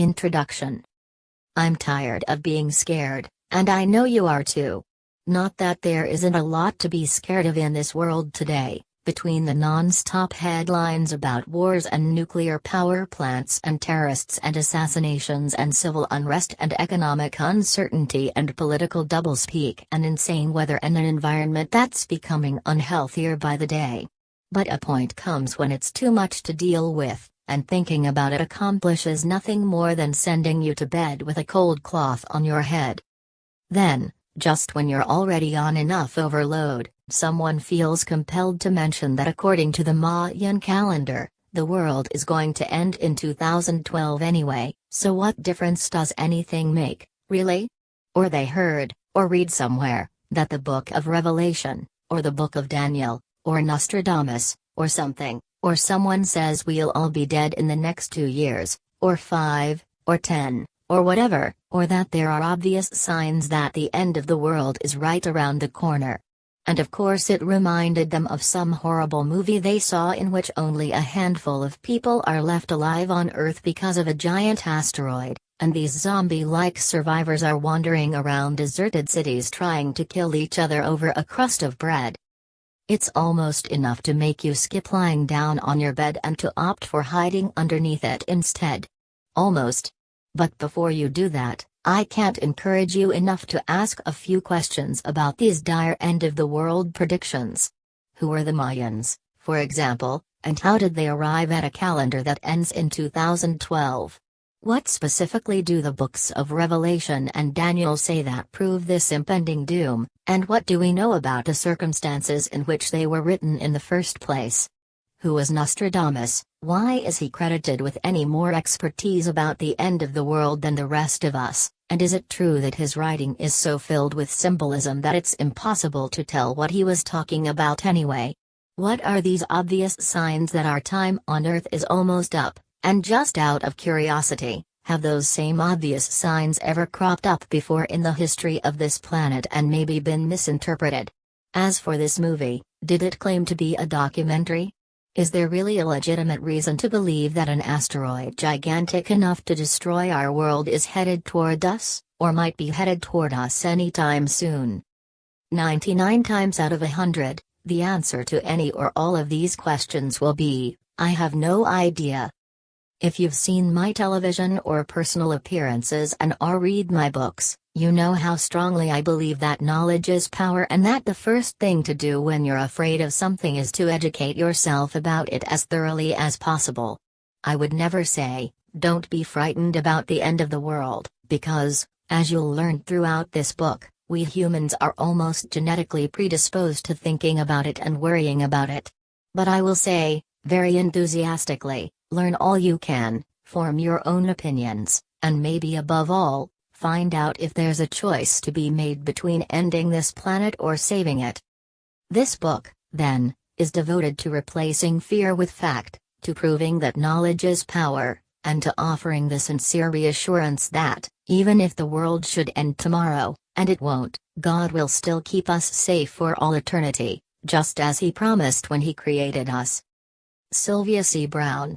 Introduction. I'm tired of being scared, and I know you are too. Not that there isn't a lot to be scared of in this world today, between the non-stop headlines about wars and nuclear power plants and terrorists and assassinations and civil unrest and economic uncertainty and political doublespeak and insane weather and an environment that's becoming unhealthier by the day. But a point comes when it's too much to deal with, and thinking about it accomplishes nothing more than sending you to bed with a cold cloth on your head. Then, just when you're already on enough overload, someone feels compelled to mention that according to the Mayan calendar, the world is going to end in 2012 anyway, so what difference does anything make, really? Or they heard, or read somewhere, that the Book of Revelation, or the Book of Daniel, or Nostradamus, or something, or someone says we'll all be dead in the next 2 years, or 5, or 10, or whatever, or that there are obvious signs that the end of the world is right around the corner. And of course it reminded them of some horrible movie they saw in which only a handful of people are left alive on Earth because of a giant asteroid, and these zombie-like survivors are wandering around deserted cities trying to kill each other over a crust of bread. It's almost enough to make you skip lying down on your bed and to opt for hiding underneath it instead. Almost. But before you do that, I can't encourage you enough to ask a few questions about these dire end-of-the-world predictions. Who are the Mayans, for example, and how did they arrive at a calendar that ends in 2012? What specifically do the books of Revelation and Daniel say that prove this impending doom, and what do we know about the circumstances in which they were written in the first place? Who was Nostradamus? Why is he credited with any more expertise about the end of the world than the rest of us, and is it true that his writing is so filled with symbolism that it's impossible to tell what he was talking about anyway? What are these obvious signs that our time on Earth is almost up, and just out of curiosity, have those same obvious signs ever cropped up before in the history of this planet and maybe been misinterpreted? As for this movie, did it claim to be a documentary? Is there really a legitimate reason to believe that an asteroid gigantic enough to destroy our world is headed toward us, or might be headed toward us anytime soon? 99 times out of 100, the answer to any or all of these questions will be, I have no idea. If you've seen my television or personal appearances or read my books, you know how strongly I believe that knowledge is power and that the first thing to do when you're afraid of something is to educate yourself about it as thoroughly as possible. I would never say, don't be frightened about the end of the world, because, as you'll learn throughout this book, we humans are almost genetically predisposed to thinking about it and worrying about it. But I will say, very enthusiastically, learn all you can, form your own opinions, and maybe above all, find out if there's a choice to be made between ending this planet or saving it. This book, then, is devoted to replacing fear with fact, to proving that knowledge is power, and to offering the sincere reassurance that, even if the world should end tomorrow, and it won't, God will still keep us safe for all eternity, just as He promised when He created us. Sylvia C. Browne.